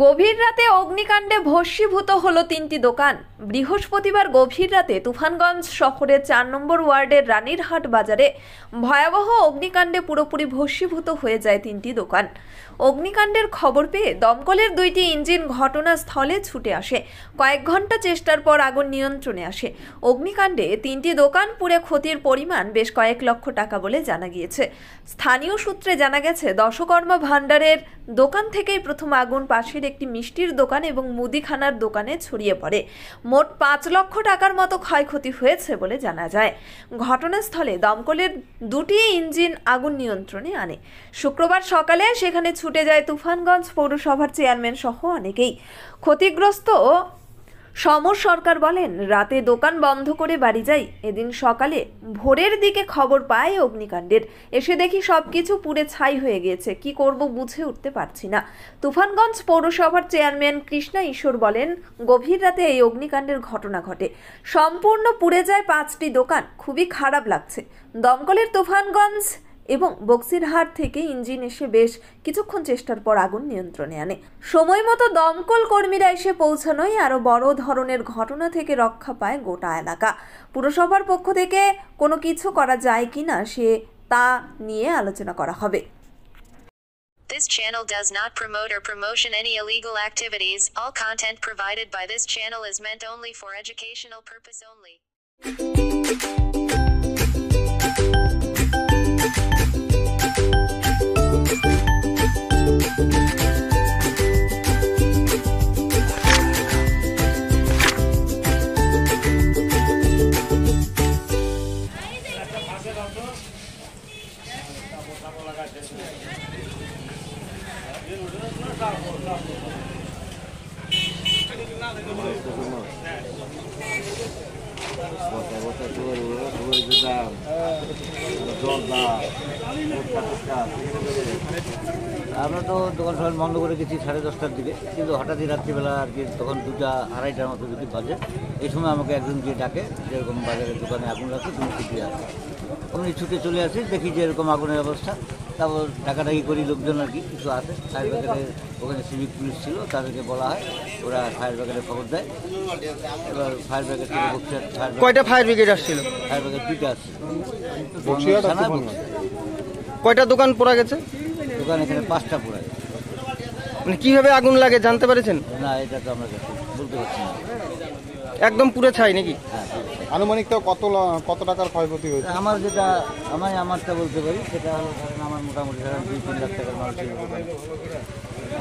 গভীর রাতে অগ্নিকাণ্ডে ভস্মীভূত হলো 3টি দোকান। বৃহস্পতিবার গভীর রাতে তুফানগঞ্জ শহরের 4 নম্বর ওয়ার্ডের রানীরহাট বাজারে ভয়াবহ অগ্নিকাণ্ডে পুরোপুরি ভস্মীভূত হয়ে যায় 3টি দোকান। অগ্নিকাণ্ডের খবর পেয়ে দমকলের 2টি ইঞ্জিন ঘটনাস্থলে ছুটে আসে। কয়েক ঘন্টা চেষ্টার পর আগুন নিয়ন্ত্রণে আসে। অগ্নিকাণ্ডে 3টি দোকান পুড়ে ক্ষতির পরিমাণ বেশ কয়েক লক্ষ টাকা বলে জানা গিয়েছে। স্থানীয় সূত্রে জানা গেছে, দশকর্মা ভান্ডারের দোকান থেকেই প্রথম আগুন পাশের একটি মিষ্টির দোকান এবং মুদিখানার দোকানে ছড়িয়ে পড়ে। মোট 5 লক্ষ টাকার মতো ক্ষয়ক্ষতি হয়েছে বলে জানা যায়। ঘটনাস্থলে দমকলের 2টি ইঞ্জিন আগুন নিয়ন্ত্রণে আনে। শুক্রবার সকালে সেখানে ছুটে যায় তুফানগঞ্জ পৌরসভার চেয়ারম্যান সহ অনেকেই। ক্ষতিগ্রস্ত সমর সরকার বলেন, রাতে দোকান বন্ধ করে বাড়ি যাই। এদিন সকালে ভোরের দিকে খবর পাই অগ্নিকাণ্ডের। এসে দেখি সবকিছু পুড়ে ছাই হয়ে গিয়েছে। কি করব বুঝে উঠতে পারছি না। তুফানগঞ্জ পৌরসভার চেয়ারম্যান কৃষ্ণা ঈশ্বর বলেন, গভীর রাতে এই অগ্নিকাণ্ডের ঘটনা ঘটে। সম্পূর্ণ পুড়ে যায় 5টি দোকান। খুবই খারাপ লাগছে। দমকলের তুফানগঞ্জ এবং বক্সিরহাট থেকে ইঞ্জিন এসে বেশ কিছুক্ষণ চেষ্টার পর আগুন নিয়ন্ত্রণে আনে। সময় মতো দমকল কর্মীরা এসে পৌঁছানোয় আরো বড় ধরনের ঘটনা থেকে রক্ষা পায় গোটা এলাকা। পুরসভার পক্ষ থেকে কোনো কিছু করা যায় কিনা তা নিয়ে আলোচনা করা হবে। This channel does not promote or promotion any illegal activities. All content provided by this channel is meant only for educational purpose only. আমরা তো দোকান সকাল বন্ধ করে গেছি 10:30টার দিকে, কিন্তু হঠাৎই রাত্রিবেলা আর কি তখন 2টা 2:30টার মতো যদি বাজে, এই সময় আমাকে একজন গিয়ে ডাকে, যেরকম বাজারের দোকানে আগুন লাগছে, তুমি ছুটে আসো। আমি ছুটে চলে আসি, দেখি যে এরকম আগুনের অবস্থা। তারপর ডাকাডাকি করি, লোকজন আর কি কিছু আছে, ফায়ার ব্রিগেডের ওখানে সিভিক পুলিশ ছিল, তাদেরকে বলা হয়, ওরা ফায়ার ব্রিগেডে খবর দেয়। এবার ফায়ার ব্রিগেড থেকে কয়টা ফায়ার ব্রিগেড আসছিল? ফায়ার ব্রিগেড 2টা আসছে। কয়টা দোকান পোড়া গেছে? দোকান এখানে 5টা পোড়া গেছে। মানে কিভাবে আগুন লাগে জানতে পেরেছেন? না, এটা তো আমরা বলতে পারছি না। একদম পুড়ে ছাই নাকি? হ্যাঁ। আনুমানিক তো কত টাকার ক্ষয়ক্ষতি হয়েছে? আমারটা বলতে পারি, সেটা হলো ধরেন আমার মোটামুটি 2-3 লাখ টাকার মাল ছিল দোকান।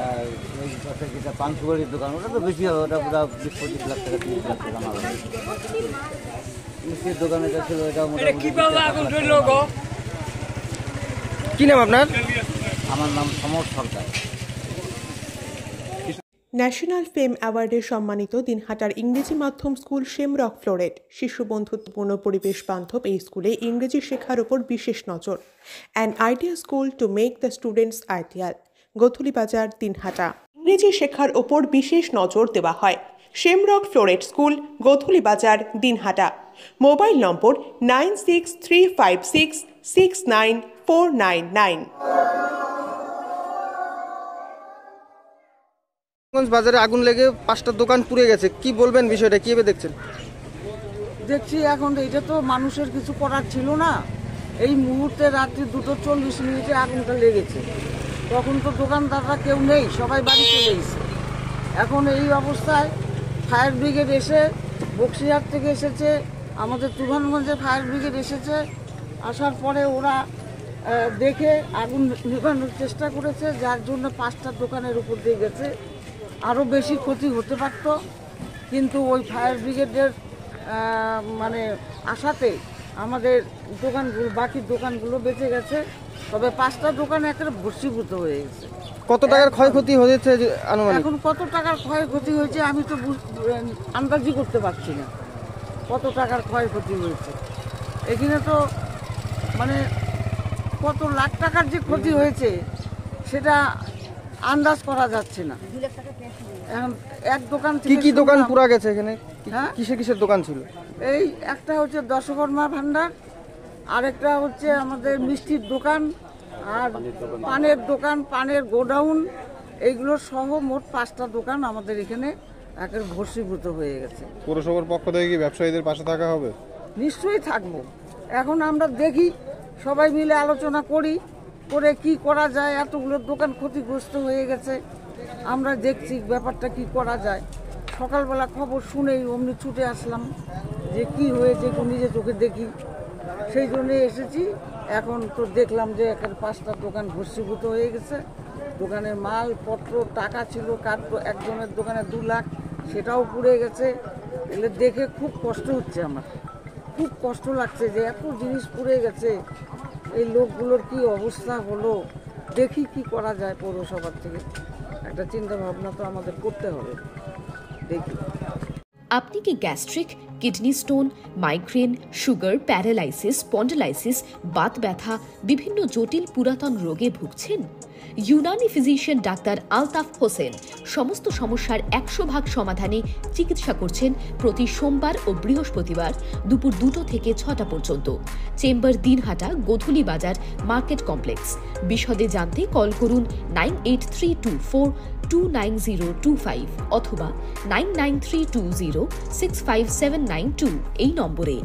আর ওই পাশে যেটা পানসুবাড়ির দোকান, ওটা তো বেশি হবে, ওটা পুরো 20-25 লাখ টাকা 30 লাখ টাকা মাল হবে। মিষ্টির দোকান এটা ছিল, এটা মোটামুটি। কি নাম আপনার? আমার নাম সমর সরকার। ন্যাশনাল ফেম অ্যাওয়ার্ডে সম্মানিত দিনহাটার ইংরেজি মাধ্যম স্কুল শেমরক ফ্লোরেট। শিশু বন্ধুত্বপূর্ণ পরিবেশ বান্ধব এই স্কুলে ইংরেজি শেখার ওপর বিশেষ নজর। An idea school to make the students ideal. Godhuli বাজার, দিনহাটা। ইংরেজি শেখার ওপর বিশেষ নজর দেওয়া হয়। শেমরক ফ্লোরেট স্কুল, গোথুলি বাজার, দিনহাটা। মোবাইল নম্বর 9635669499। বাজারে আগুন লেগে 5টা দোকান পুড়ে গেছে, কি বলবেন বিষয়টা, কিভাবে দেখছেন? দেখছি এখন এটা তো মানুষের কিছু করার ছিল না। এই মুহূর্তে রাত্রি 2:40 আগুনটা লেগেছে। তখন তো দোকানদাররা কেউ নেই, সবাই বাড়ি চলে গেছে। এখন এই অবস্থায় ফায়ার ব্রিগেড এসে, বক্সিরহাট থেকে এসেছে, আমাদের তুফানগঞ্জে ফায়ার ব্রিগেড এসেছে। আসার পরে ওরা দেখে আগুন নিভানোর চেষ্টা করেছে, যার জন্য 5টা দোকানের উপর দিয়ে গেছে। আরও বেশি ক্ষতি হতে পারত, কিন্তু ওই ফায়ার ব্রিগেডের মানে আশাতে আমাদের দোকানগুলো, বাকি দোকানগুলো বেঁচে গেছে। তবে 5টা দোকান একেবারে ভস্মীভূত হয়ে গেছে। কত টাকার ক্ষয়ক্ষতি হয়েছে আনুমানিক? এখন কত টাকার ক্ষয়ক্ষতি হয়েছে আমি তো আন্দাজই করতে পারছি না কত টাকার ক্ষয়ক্ষতি হয়েছে। এখানে তো মানে কত লাখ টাকার যে ক্ষতি হয়েছে সেটা আন্দাজ করা যাচ্ছে না। এখন এক দোকান থেকে কি দোকান পুরা গেছে এখানে? হ্যাঁ, কিসের দোকান ছিল? এই একটা হচ্ছে দশকর্মা ভান্ডার, আরেকটা হচ্ছে আমাদের মিষ্টির দোকান, আর পানের দোকান, পানের গোডাউন, এইগুলো সহ মোট 5টা দোকান আমাদের এখানে একের ভস্মীভূত হয়ে গেছে। পৌরসভার পক্ষ থেকে কি ব্যবসায়ীদের পাশে থাকা হবে? নিশ্চয়ই থাকবো। এখন আমরা দেখি, সবাই মিলে আলোচনা করি, করে কি করা যায়। এতগুলো দোকান ক্ষতিগ্রস্ত হয়ে গেছে, আমরা দেখছি ব্যাপারটা কি করা যায়। সকালবেলা খবর শুনেই অমনি ছুটে আসলাম যে কি হয়েছে একটু নিজে চোখে দেখি, সেই জন্যে এসেছি। এখন তো দেখলাম যে 5টা দোকান ভস্মীভূত হয়ে গেছে। দোকানের মালপত্র, টাকা ছিল একজনের দোকানে 2 লাখ, সেটাও পুড়ে গেছে। এগুলো দেখে খুব কষ্ট হচ্ছে, আমার খুব কষ্ট লাগছে যে এত জিনিস পুড়ে গেছে। এই লোকগুলোর কি অবস্থা হলো, দেখি কি করা যায়। পৌরসভার থেকে একটা চিন্তা ভাবনা তো আমাদের করতে হবে, দেখি। আপনি কি gastric, kidney stone, migraine, sugar, paralysis, spondylosis, Baat ব্যথা, বিভিন্ন জটিল পুরাতন রোগে ভুগছেন? ইউনানি ফিজিশিয়ান ডাক্তার আলতাফ হোসেন সমস্ত সমস্যার 100% সমাধানে চিকিৎসা করছেন প্রতি সোমবার ও বৃহস্পতিবার দুপুর 2টা থেকে 6টা পর্যন্ত। চেম্বার দিনহাটা, গোধূলি বাজার, মার্কেট কমপ্লেক্স। বিশদে জানতে কল করুন 9832429025 অথবা 9932065792 এই নম্বরে।